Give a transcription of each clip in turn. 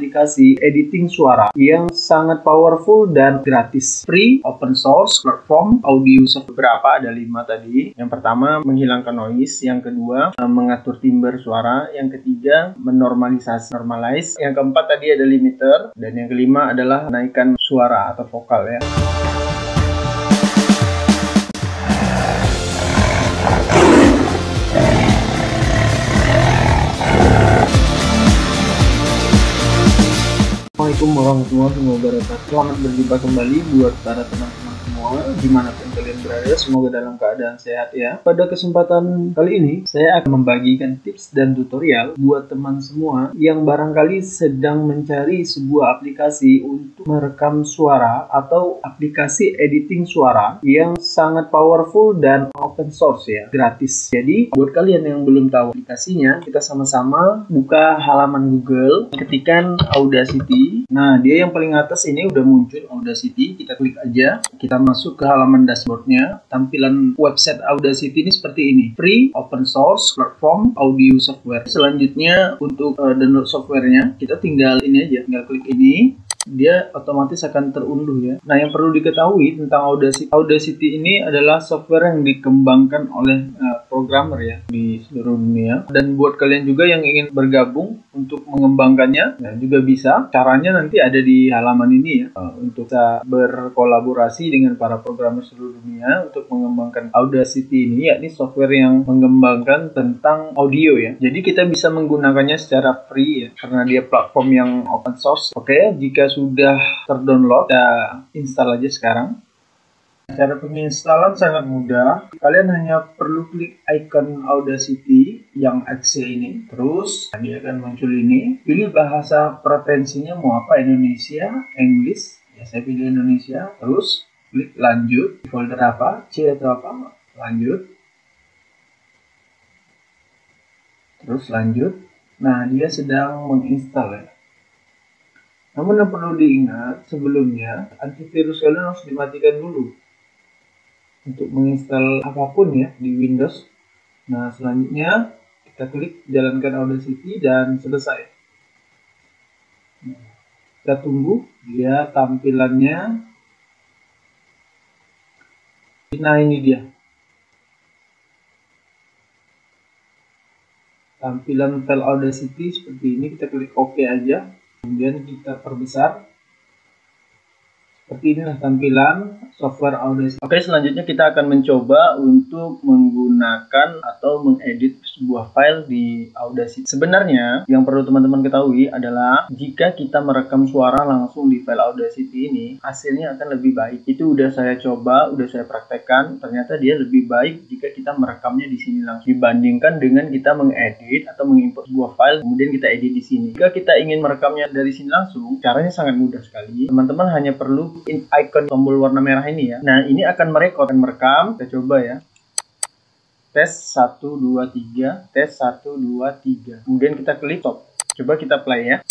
aplikasi editing suara yang sangat powerful dan gratis. Free, open source, platform, audio beberapa, ada 5 tadi. Yang pertama, menghilangkan noise. Yang kedua, mengatur timbre suara. Yang ketiga, normalize. Yang keempat tadi ada limiter. Dan yang kelima adalah naikkan suara atau vokal ya. Assalamualaikum warahmatullahi wabarakatuh. Selamat berjumpa kembali buat para teman-teman semua dimanapun kalian berada. Semoga dalam keadaan sehat ya. Pada kesempatan kali ini saya akan membagikan tips dan tutorial buat teman semua yang barangkali sedang mencari sebuah aplikasi untuk merekam suara atau aplikasi editing suara yang sangat powerful dan open source ya, gratis. Jadi buat kalian yang belum tahu aplikasinya, kita sama-sama buka halaman Google, ketikkan Audacity. Nah, dia yang paling atas ini udah muncul Audacity, kita klik aja, kita masuk ke halaman dashboardnya. Tampilan website Audacity ini seperti ini, free, open source, platform, audio software. Selanjutnya untuk download softwarenya, kita tinggal ini aja, tinggal klik ini, dia otomatis akan terunduh ya. Nah, yang perlu diketahui tentang Audacity ini adalah software yang dikembangkan oleh programmer ya di seluruh dunia. Dan buat kalian juga yang ingin bergabung untuk mengembangkannya, ya juga bisa. Caranya nanti ada di halaman ini ya, untuk bisa berkolaborasi dengan para programmer seluruh dunia untuk mengembangkan Audacity ini, yakni software yang mengembangkan tentang audio ya. Jadi kita bisa menggunakannya secara free ya, karena dia platform yang open source. Oke, jika sudah terdownload, kita install aja sekarang. Cara penginstalan sangat mudah. Kalian hanya perlu klik icon Audacity yang X ini. Terus dia akan muncul ini. Pilih bahasa preferensinya mau apa, Indonesia, English. Ya, saya pilih Indonesia. Terus klik lanjut. Folder apa? C atau apa? Lanjut. Terus lanjut. Nah, dia sedang menginstal ya. Namun yang perlu diingat sebelumnya, antivirus kalian harus dimatikan dulu untuk menginstal apapun ya di Windows. Nah, selanjutnya kita klik jalankan Audacity dan selesai. Nah, kita tunggu dia tampilannya. Nah, ini dia tampilan file Audacity seperti ini. Kita klik OK aja, kemudian kita perbesar. Seperti inilah tampilan software Audacity. Oke, selanjutnya kita akan mencoba untuk menggunakan atau mengedit sebuah file di Audacity. Sebenarnya yang perlu teman-teman ketahui adalah jika kita merekam suara langsung di file Audacity ini, hasilnya akan lebih baik. Itu udah saya coba, udah saya praktekkan. Ternyata dia lebih baik jika kita merekamnya di sini langsung dibandingkan dengan kita mengedit atau mengimport sebuah file kemudian kita edit di sini. Jika kita ingin merekamnya dari sini langsung, caranya sangat mudah sekali. Teman-teman hanya perlu icon tombol warna merah ini ya. Nah, ini akan merekam. Kita coba ya. Tes 1 2 3, tes 1 2 3. Kemudian kita klik stop. Coba kita play ya.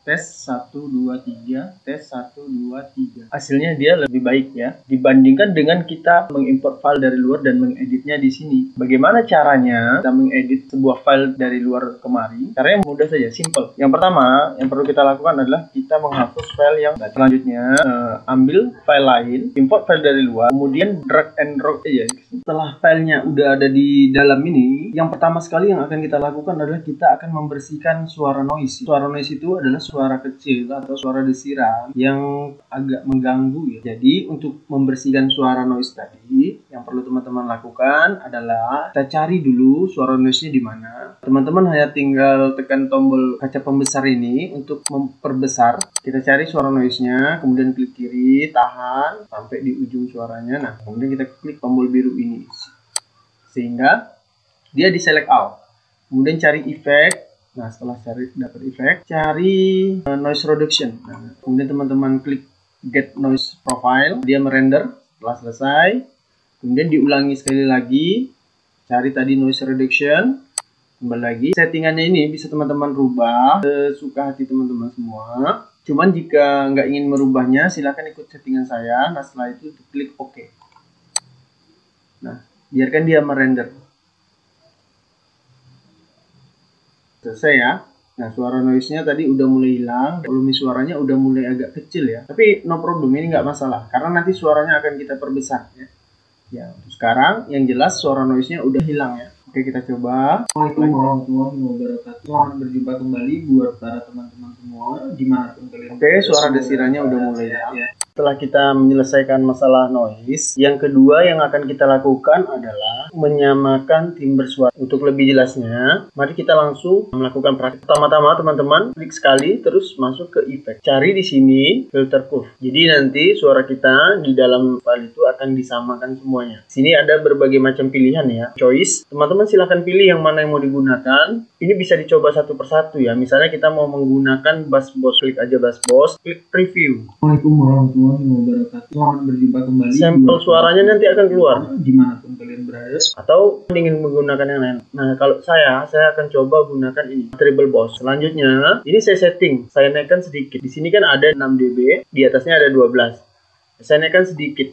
Tes 1 2 3, tes 1 2 3. Hasilnya dia lebih baik ya dibandingkan dengan kita mengimport file dari luar dan mengeditnya di sini. Bagaimana caranya kita mengedit sebuah file dari luar kemari? Caranya mudah saja, simple. Yang pertama yang perlu kita lakukan adalah kita menghapus file yang selanjutnya, ambil file lain, import file dari luar, kemudian drag and drop aja. Setelah filenya udah ada di dalam ini, yang pertama sekali yang akan kita lakukan adalah kita akan membersihkan suara noise. Suara noise itu adalah suara kecil atau suara desiran yang agak mengganggu ya. Jadi untuk membersihkan suara noise tadi, yang perlu teman-teman lakukan adalah kita cari dulu suara noise-nya di mana. Teman-teman hanya tinggal tekan tombol kaca pembesar ini untuk memperbesar. Kita cari suara noise-nya, kemudian klik kiri, tahan sampai di ujung suaranya. Nah, kemudian kita klik tombol biru ini sehingga dia di select all. Kemudian cari efek. Nah, setelah dapat efek, cari noise reduction. Nah, kemudian teman-teman klik get noise profile, dia merender. Setelah selesai, kemudian diulangi sekali lagi, cari tadi noise reduction, kembali lagi. Settingannya ini bisa teman-teman rubah sesuka hati teman-teman semua. Cuman jika nggak ingin merubahnya, silahkan ikut settingan saya. Nah, setelah itu klik OK. Nah, biarkan dia merender. Selesai ya. Nah, suara noise-nya tadi udah mulai hilang, volume suaranya udah mulai agak kecil ya. Tapi no problem, ini nggak masalah, karena nanti suaranya akan kita perbesar ya. Ya, sekarang yang jelas suara noise-nya udah hilang ya. Oke, kita coba. Assalamualaikum warahmatullahi wabarakatuh. Selamat berjumpa kembali buat para teman-teman semua dimanapun kalian. Oke, suara desirannya udah mulai ya. Setelah kita menyelesaikan masalah noise, yang kedua yang akan kita lakukan adalah menyamakan timbre suara. Untuk lebih jelasnya, mari kita langsung melakukan praktik. Pertama-tama teman-teman klik sekali terus masuk ke efek. Cari di sini filter curve. Jadi nanti suara kita di dalam file itu akan disamakan semuanya. Sini ada berbagai macam pilihan ya. Choice. Teman-teman silahkan pilih yang mana yang mau digunakan. Ini bisa dicoba satu persatu ya. Misalnya kita mau menggunakan bass boss, klik aja bass boss, klik preview. Assalamualaikum warahmatullahi wabarakatuh. Selamat berjumpa kembali. Sampel suaranya nanti akan keluar dimanapun kalian berada. Atau ingin menggunakan yang lain. Nah, kalau saya akan coba gunakan ini, treble boss. Selanjutnya, ini saya setting. Saya naikkan sedikit. Di sini kan ada 6 dB, di atasnya ada 12. Saya naikkan sedikit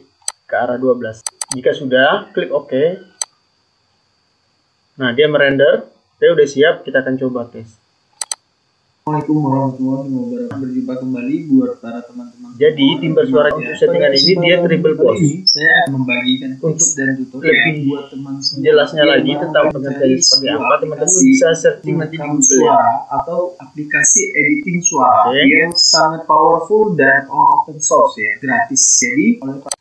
ke arah 12. Jika sudah, klik OK. Nah, dia merender. Saya udah siap, kita akan coba tes. Assalamualaikum warahmatullahi wabarakatuh. Berjumpa kembali buat para teman-teman. Jadi timbre suara untuk settingan ini dia triple boss. Saya akan membagikan untuk dan tutorial lebih buat teman semua. Jelasnya lagi tentang pengertian seperti apa, teman-teman bisa searching nanti di Google ya. Atau aplikasi editing suara yang sangat powerful dan open source ya, gratis.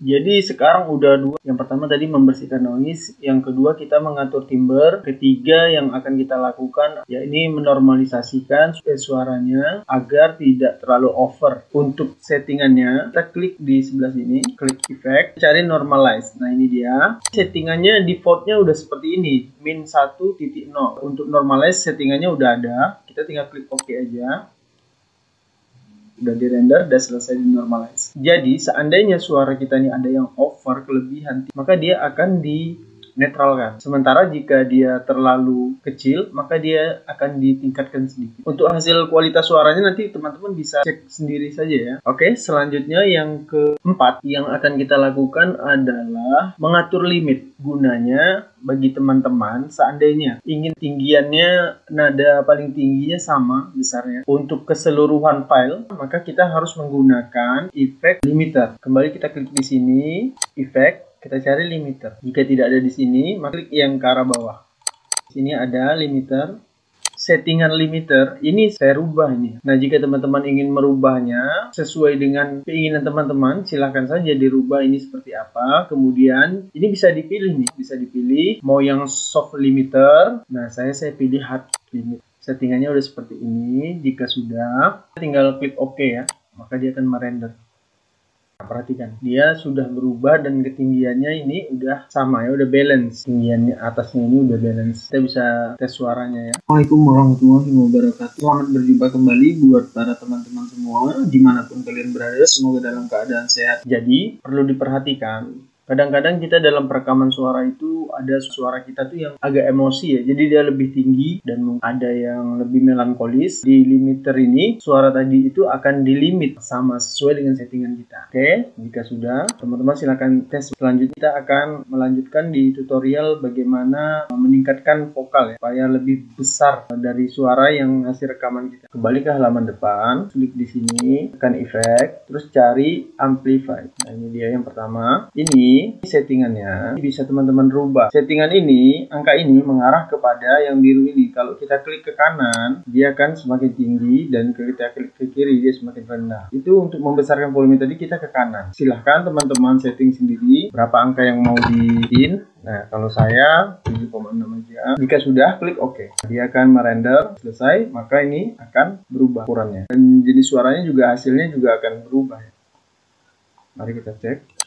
Jadi sekarang udah dua. Yang pertama tadi membersihkan noise, yang kedua kita mengatur timbre, ketiga yang akan kita lakukan ya ini menormalisasikan suaranya agar tidak terlalu over. Untuk settingannya kita klik di sebelah sini, klik effect, cari normalize. Nah ini dia settingannya, defaultnya udah seperti ini, min 1.0. Untuk normalize settingannya udah ada, kita tinggal klik OK aja. Udah di render, udah selesai di normalize. Jadi seandainya suara kita ini ada yang over, kelebihan, maka dia akan di netralkan. Sementara jika dia terlalu kecil, maka dia akan ditingkatkan sedikit. Untuk hasil kualitas suaranya nanti teman-teman bisa cek sendiri saja ya. Oke, selanjutnya yang keempat yang akan kita lakukan adalah mengatur limit. Gunanya bagi teman-teman seandainya ingin tinggiannya, nada paling tingginya sama besarnya untuk keseluruhan file, maka kita harus menggunakan efek limiter. Kembali kita klik di sini, efek. Kita cari limiter. Jika tidak ada di sini, maka klik yang ke arah bawah. Sini ada limiter. Settingan limiter ini saya rubah ini. Nah, jika teman-teman ingin merubahnya sesuai dengan keinginan teman-teman, silahkan saja dirubah ini seperti apa. Kemudian ini bisa dipilih nih, bisa dipilih mau yang soft limiter. Nah, saya pilih hard limit. Settingannya udah seperti ini. Jika sudah, tinggal klik OK ya, maka dia akan merender. Nah, perhatikan, dia sudah berubah dan ketinggiannya ini udah sama ya, udah balance. Tinggiannya atasnya ini udah balance. Kita bisa tes suaranya ya. Assalamualaikum warahmatullahi wabarakatuh. Selamat berjumpa kembali buat para teman-teman semua dimanapun kalian berada. Semoga dalam keadaan sehat. Jadi perlu diperhatikan. Kadang-kadang kita dalam perekaman suara itu ada suara kita tuh yang agak emosi ya. Jadi dia lebih tinggi dan ada yang lebih melankolis. Di limiter ini suara tadi itu akan dilimit sama sesuai dengan settingan kita. Oke, jika sudah, teman-teman silakan tes. Selanjutnya kita akan melanjutkan di tutorial bagaimana meningkatkan vokal ya, supaya lebih besar dari suara yang hasil rekaman kita. Kembali ke halaman depan, klik di sini, tekan efek, terus cari amplify. Nah, ini dia yang pertama. Ini settingannya bisa teman-teman rubah. Settingan ini, angka ini mengarah kepada yang biru ini. Kalau kita klik ke kanan, dia akan semakin tinggi, dan kita klik ke kiri, dia semakin rendah. Itu untuk membesarkan volume tadi kita ke kanan. Silahkan teman-teman setting sendiri berapa angka yang mau di-in. Nah, kalau saya 7,6 aja. Jika sudah, klik OK. Dia akan merender. Selesai, maka ini akan berubah ukurannya. Dan jenis suaranya juga, hasilnya juga akan berubah. Mari kita cek.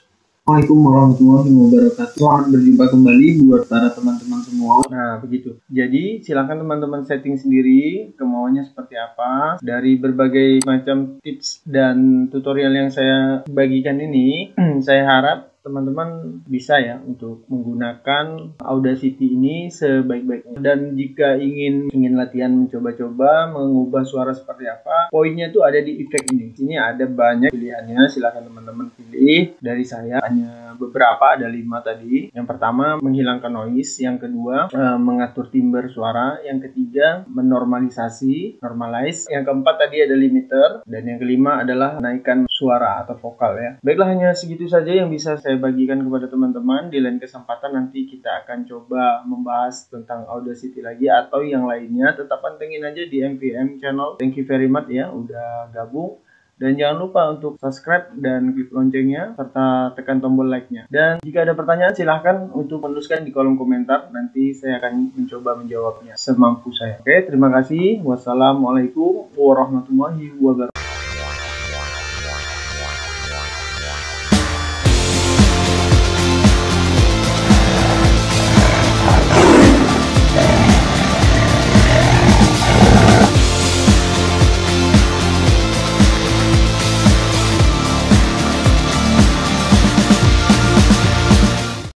Assalamualaikum warahmatullahi wabarakatuh. Selamat berjumpa kembali buat para teman-teman semua. Nah, begitu. Jadi, silakan teman-teman setting sendiri kemauannya seperti apa. Dari berbagai macam tips dan tutorial yang saya bagikan ini, saya harap teman-teman bisa ya untuk menggunakan Audacity ini sebaik-baiknya. Dan jika ingin latihan mencoba-coba mengubah suara seperti apa, poinnya tuh ada di efek ini. Sini ada banyak pilihannya, silahkan teman-teman pilih. Jadi dari saya hanya beberapa, ada 5 tadi. Yang pertama menghilangkan noise, yang kedua mengatur timbre suara, yang ketiga menormalisasi, normalize, yang keempat tadi ada limiter, dan yang kelima adalah menaikkan suara atau vokal ya. Baiklah, hanya segitu saja yang bisa saya bagikan kepada teman-teman. Di lain kesempatan nanti kita akan coba membahas tentang Audacity lagi atau yang lainnya. Tetap pantengin aja di MVM channel. Thank you very much ya udah gabung. Dan jangan lupa untuk subscribe dan klik loncengnya, serta tekan tombol like-nya. Dan jika ada pertanyaan, silahkan untuk menuliskan di kolom komentar. Nanti saya akan mencoba menjawabnya semampu saya. Oke, terima kasih. Wassalamualaikum warahmatullahi wabarakatuh.